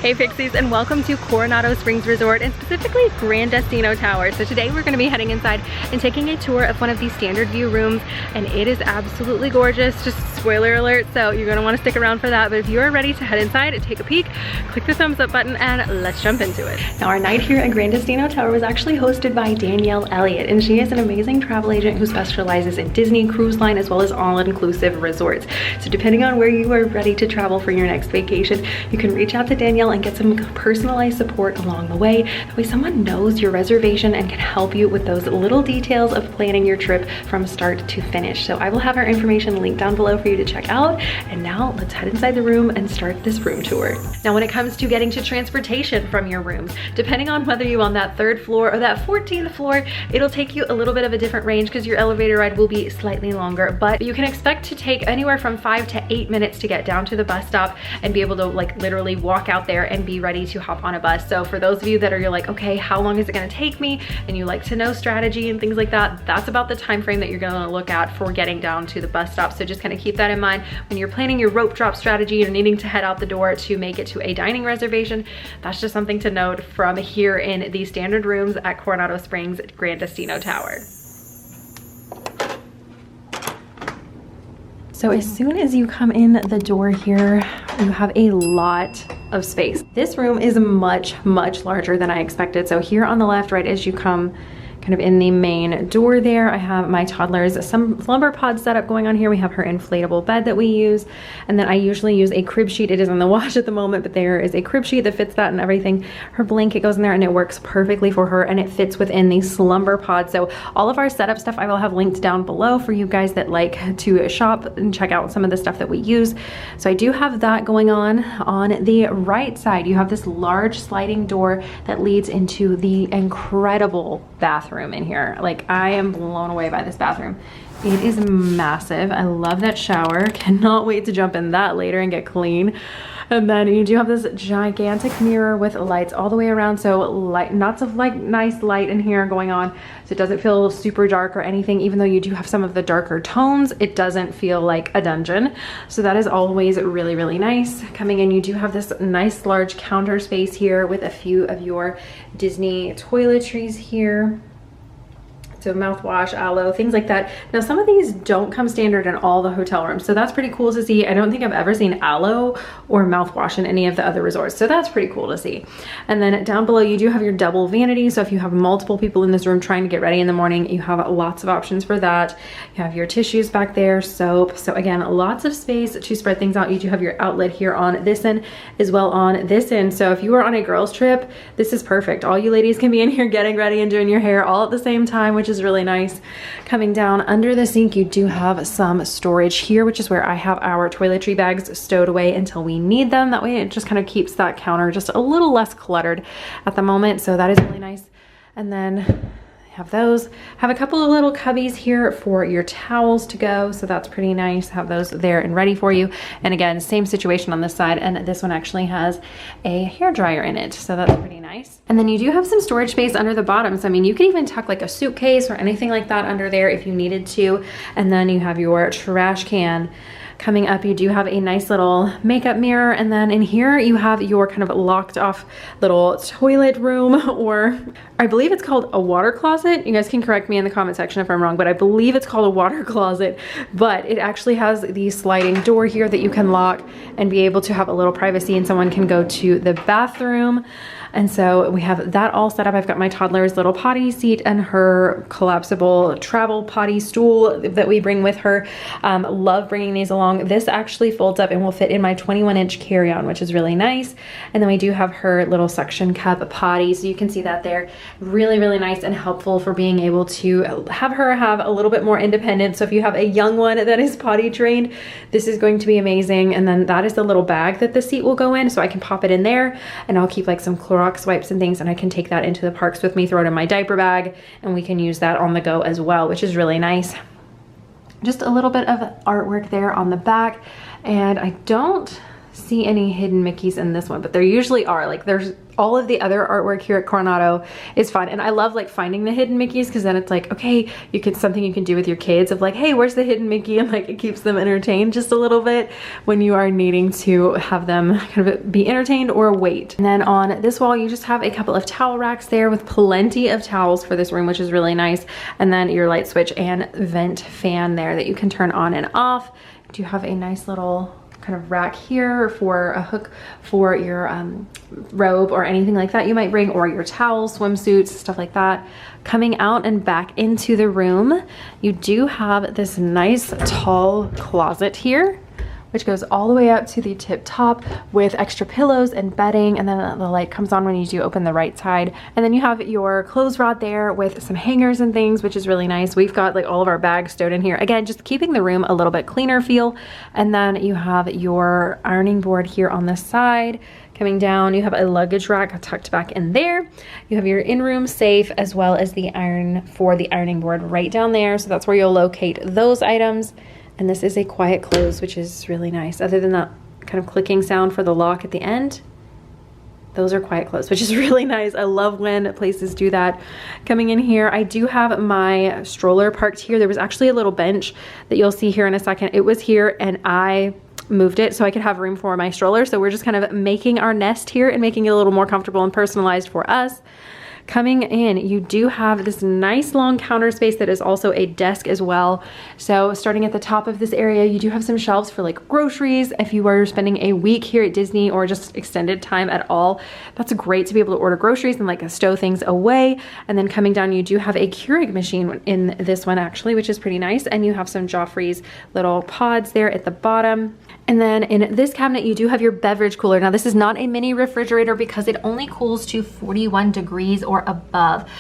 Hey Pixies, and welcome to Coronado Springs Resort, and specifically Gran Destino Tower. So today we're going to be heading inside and taking a tour of one of these standard view rooms, and it is absolutely gorgeous. Just spoiler alert, so you're going to want to stick around for that. But if you are ready to head inside and take a peek, click the thumbs up button and let's jump into it. Now our night here at Gran Destino Tower was actually hosted by Danielle Elliott, and she is an amazing travel agent who specializes in Disney, cruise line, as well as all-inclusive resorts. So depending on where you are ready to travel for your next vacation, you can reach out to Danielle and get some personalized support along the way. That way someone knows your reservation and can help you with those little details of planning your trip from start to finish. So I will have our information linked down below for you to check out. And now let's head inside the room and start this room tour. Now when it comes to getting to transportation from your rooms, depending on whether you're on that 3rd floor or that 14th floor, it'll take you a little bit of a different range because your elevator ride will be slightly longer, but you can expect to take anywhere from 5 to 8 minutes to get down to the bus stop and be able to like literally walk out there and be ready to hop on a bus. So for those of you that are, you're like, okay, how long is it gonna take me? And you like to know strategy and things like that, that's about the time frame that you're gonna look at for getting down to the bus stop. So just kind of keep that in mind when you're planning your rope drop strategy and needing to head out the door to make it to a dining reservation. That's just something to note from here in the standard rooms at Coronado Springs Gran Destino Tower. So as soon as you come in the door here, you have a lot of space. This room is much, much larger than I expected. So here on the left, right as you come kind of in the main door there, I have my toddler's some slumber pod setup going on here. We have her inflatable bed that we use, and then I usually use a crib sheet. It is on the wash at the moment, but there is a crib sheet that fits that and everything. Her blanket goes in there and it works perfectly for her, and it fits within the slumber pod. So all of our setup stuff I will have linked down below for you guys that like to shop and check out some of the stuff that we use. So I do have that going on. On the right side, you have this large sliding door that leads into the incredible bathroom in here. Like, I am blown away by this bathroom. It is massive. I love that shower. Cannot wait to jump in that later and get clean. And then you do have this gigantic mirror with lights all the way around. So lots of like nice light in here going on. So it doesn't feel super dark or anything. Even though you do have some of the darker tones, it doesn't feel like a dungeon. So that is always really, really nice. Coming in, you do have this nice large counter space here with a few of your Disney toiletries here. So mouthwash, aloe, things like that. Now some of these don't come standard in all the hotel rooms, so that's pretty cool to see. I don't think I've ever seen aloe or mouthwash in any of the other resorts, so that's pretty cool to see. And then down below you do have your double vanity, so if you have multiple people in this room trying to get ready in the morning, you have lots of options for that. You have your tissues back there, soap. So again, lots of space to spread things out. You do have your outlet here on this end as well on this end. So if you are on a girls trip, this is perfect. All you ladies can be in here getting ready and doing your hair all at the same time, which is really nice. Coming down under the sink, you do have some storage here, which is where I have our toiletry bags stowed away until we need them. That way it just kind of keeps that counter just a little less cluttered at the moment. So that is really nice. And then have those. Have a couple of little cubbies here for your towels to go, so that's pretty nice. Have those there and ready for you. And again, same situation on this side, and this one actually has a hair dryer in it, so that's pretty nice. And then you do have some storage space under the bottom, so I mean you could even tuck like a suitcase or anything like that under there if you needed to. And then you have your trash can. Coming up, you do have a nice little makeup mirror, and then in here you have your kind of locked off little toilet room, or I believe it's called a water closet. You guys can correct me in the comment section if I'm wrong, but I believe it's called a water closet. But it actually has the sliding door here that you can lock and be able to have a little privacy, and someone can go to the bathroom. And so we have that all set up. I've got my toddler's little potty seat and her collapsible travel potty stool that we bring with her. Love bringing these along. This actually folds up and will fit in my 21-inch carry-on, which is really nice. And then we do have her little suction cup potty, so you can see that there. Really, really nice and helpful for being able to have her have a little bit more independence. So if you have a young one that is potty trained, this is going to be amazing. And then that is the little bag that the seat will go in, so I can pop it in there, and I'll keep like some Clorox wipes and things, and I can take that into the parks with me, throw it in my diaper bag, and we can use that on the go as well, which is really nice. Just a little bit of artwork there on the back, and I don't see any hidden Mickeys in this one, but there usually are. Like there's all of the other artwork here at Coronado is fun, and I love like finding the hidden Mickeys, because then it's like, okay, something you can do with your kids of like, hey, where's the hidden Mickey, and like it keeps them entertained just a little bit when you are needing to have them kind of be entertained or wait. And then on this wall you just have a couple of towel racks there with plenty of towels for this room, which is really nice, and then your light switch and vent fan there that you can turn on and off. You do have a nice little kind of rack here for a hook for your robe or anything like that you might bring, or your towels, swimsuits, stuff like that. Coming out and back into the room, you do have this nice tall closet here, which goes all the way up to the tip top with extra pillows and bedding, and then the light comes on when you do open the right side. And then you have your clothes rod there with some hangers and things, which is really nice. We've got like all of our bags stowed in here. Again, just keeping the room a little bit cleaner feel. And then you have your ironing board here on the side. Coming down, you have a luggage rack tucked back in there. You have your in-room safe as well as the iron for the ironing board right down there. So that's where you'll locate those items. And this is a quiet close, which is really nice. Other than that kind of clicking sound for the lock at the end, those are quiet close, which is really nice. I love when places do that. Coming in here, I do have my stroller parked here. There was actually a little bench that you'll see here in a second. It was here and I moved it so I could have room for my stroller. So we're just kind of making our nest here and making it a little more comfortable and personalized for us. Coming in, you do have this nice long counter space that is also a desk as well. So starting at the top of this area, you do have some shelves for like groceries. If you are spending a week here at Disney or just extended time at all, that's great to be able to order groceries and like stow things away. And then coming down, you do have a Keurig machine in this one actually, which is pretty nice. And you have some Joffrey's little pods there at the bottom. And then in this cabinet, you do have your beverage cooler. Now this is not a mini refrigerator because it only cools to 41 degrees or above.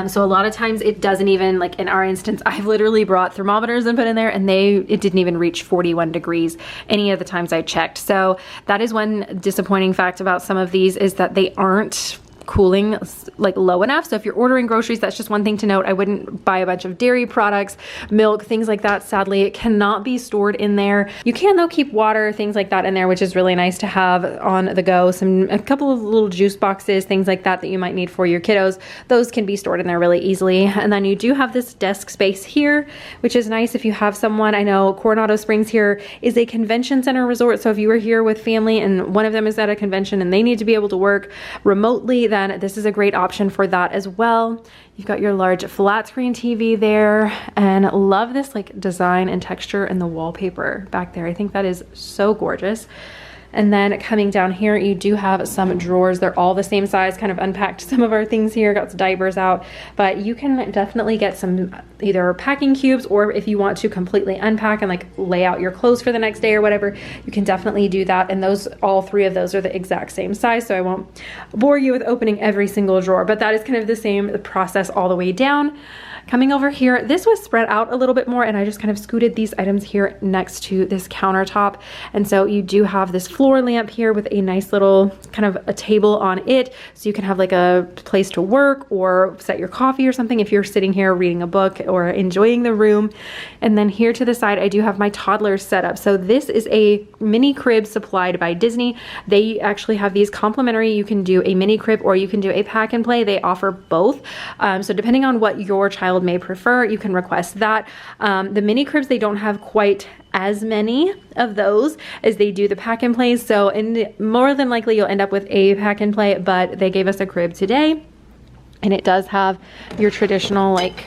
So a lot of times it doesn't even, like in our instance, I've literally brought thermometers and put in there and it didn't even reach 41 degrees any of the times I checked. So that is one disappointing fact about some of these, is that they aren't cooling like low enough. So if you're ordering groceries, that's just one thing to note. I wouldn't buy a bunch of dairy products, milk, things like that. Sadly, it cannot be stored in there. You can though keep water, things like that in there, which is really nice to have on the go. A couple of little juice boxes, things like that you might need for your kiddos. Those can be stored in there really easily. And then you do have this desk space here, which is nice if you have someone. I know Coronado Springs here is a convention center resort. So if you are here with family and one of them is at a convention and they need to be able to work remotely, then this is a great option for that as well. You've got your large flat screen TV there, and love this like design and texture in the wallpaper back there. I think that is so gorgeous. And then coming down here, you do have some drawers. They're all the same size, kind of unpacked some of our things here, got some diapers out, but you can definitely get some either packing cubes, or if you want to completely unpack and like lay out your clothes for the next day or whatever, you can definitely do that. And all three of those are the exact same size. So I won't bore you with opening every single drawer, but that is kind of the process all the way down. Coming over here, this was spread out a little bit more and I just kind of scooted these items here next to this countertop. And so you do have this floor lamp here with a nice little kind of a table on it. So you can have like a place to work or set your coffee or something if you're sitting here reading a book or enjoying the room. And then here to the side, I do have my toddler set up. So this is a mini crib supplied by Disney. They actually have these complimentary. You can do a mini crib or you can do a pack and play. They offer both. So depending on what your child may prefer, you can request that. The mini cribs, they don't have quite as many of those as they do the pack and plays. So more than likely you'll end up with a pack and play, but they gave us a crib today and it does have your traditional like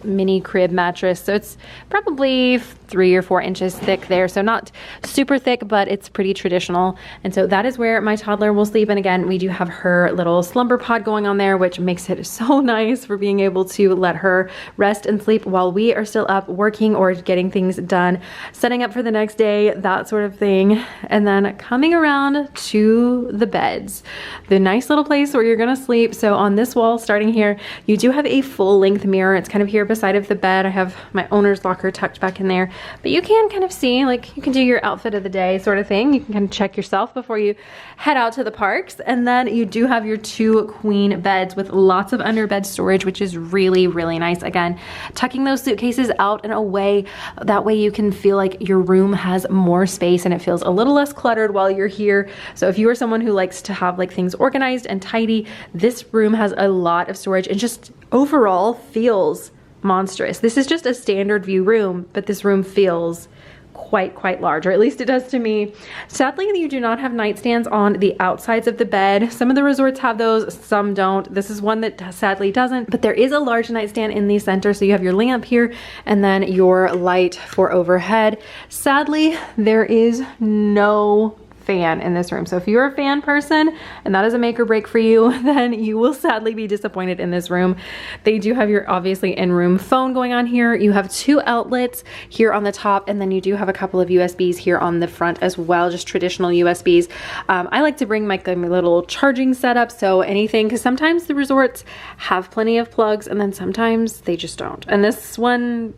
mini crib mattress. So it's probably 3 or 4 inches thick there. So not super thick, but it's pretty traditional. And so that is where my toddler will sleep. And again, we do have her little slumber pod going on there, which makes it so nice for being able to let her rest and sleep while we are still up working or getting things done, setting up for the next day, that sort of thing. And then coming around to the beds, the nice little place where you're gonna sleep. So on this wall, starting here, you do have a full length mirror. It's kind of here beside of the bed. I have my owner's locker tucked back in there. but you can kind of see, like, you can do your outfit of the day sort of thing. You can kind of check yourself before you head out to the parks. And then you do have your 2 queen beds with lots of underbed storage, which is really, really nice. Again, tucking those suitcases out and away. That way you can feel like your room has more space and it feels a little less cluttered while you're here. So if you are someone who likes to have like things organized and tidy, this room has a lot of storage and just overall feels monstrous. This is just a standard view room, but this room feels quite large, or at least it does to me. Sadly, you do not have nightstands on the outsides of the bed. Some of the resorts have those, some don't. This is one that sadly doesn't, but there is a large nightstand in the center. So you have your lamp here and then your light for overhead. Sadly, there is no fan in this room. So if you're a fan person and that is a make or break for you, then you will sadly be disappointed in this room. They do have your obviously in-room phone going on here. You have 2 outlets here on the top, and then you do have a couple of USBs here on the front as well, just traditional USBs. I like to bring my little charging setup, so anything, because sometimes the resorts have plenty of plugs and then sometimes they just don't. And this one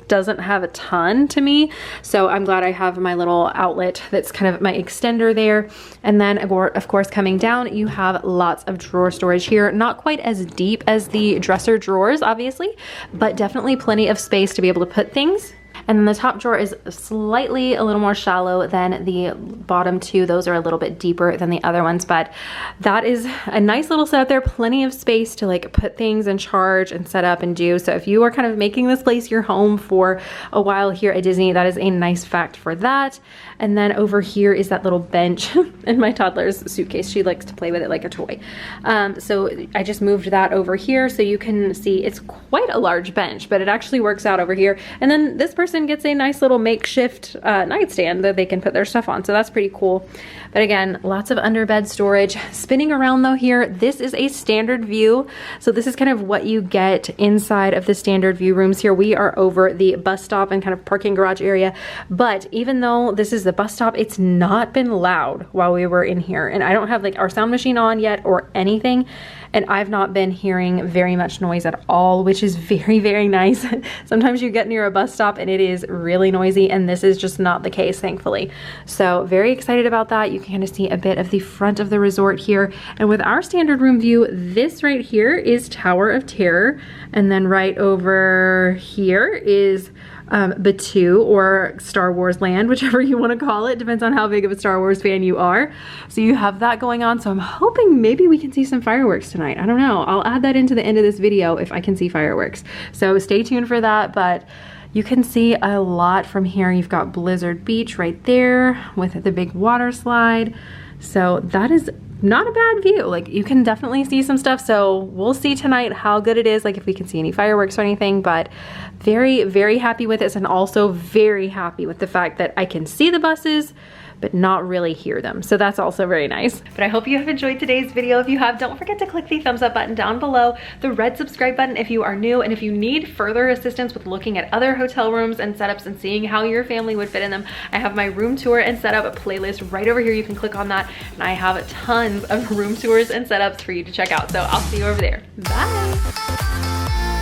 doesn't have a ton to me, so I'm glad I have my little outlet that's kind of my extender there. And then of course coming down, you have lots of drawer storage here, not quite as deep as the dresser drawers obviously, but definitely plenty of space to be able to put things. And then the top drawer is slightly a little more shallow than the bottom 2. Those are a little bit deeper than the other ones, but that is a nice little setup there. Plenty of space to like put things and charge and set up and do. So if you are kind of making this place your home for a while here at Disney, that is a nice fact for that. And then over here is that little bench in my toddler's suitcase. She likes to play with it like a toy. So I just moved that over here so you can see it's quite a large bench, but it actually works out over here. And then this person gets a nice little makeshift nightstand that they can put their stuff on. So that's pretty cool. But again, lots of underbed storage. Spinning around though here, this is a standard view. So this is kind of what you get inside of the standard view rooms here. We are over the bus stop and kind of parking garage area. But even though this is the bus stop, it's not been loud while we were in here. And I don't have like our sound machine on yet or anything. And I've not been hearing very much noise at all, which is very, very nice. Sometimes you get near a bus stop and it is really noisy, and this is just not the case, thankfully. So very excited about that. You can kind of see a bit of the front of the resort here. And with our standard room view, this right here is Tower of Terror. And then right over here is Batuu, or Star Wars Land, whichever you want to call it. Depends on how big of a Star Wars fan you are. So you have that going on. So I'm hoping maybe we can see some fireworks tonight. I don't know. I'll add that into the end of this video if I can see fireworks. So stay tuned for that. But you can see a lot from here. You've got Blizzard Beach right there with the big water slide. So that is not a bad view. Like, you can definitely see some stuff. So we'll see tonight how good it is, like if we can see any fireworks or anything. But very, very happy with this, and also very happy with the fact that I can see the buses but not really hear them. So that's also very nice. But I hope you have enjoyed today's video. If you have, don't forget to click the thumbs up button down below, the red subscribe button if you are new, and if you need further assistance with looking at other hotel rooms and setups and seeing how your family would fit in them, I have my room tour and setup playlist right over here. You can click on that, and I have tons of room tours and setups for you to check out. So I'll see you over there. Bye.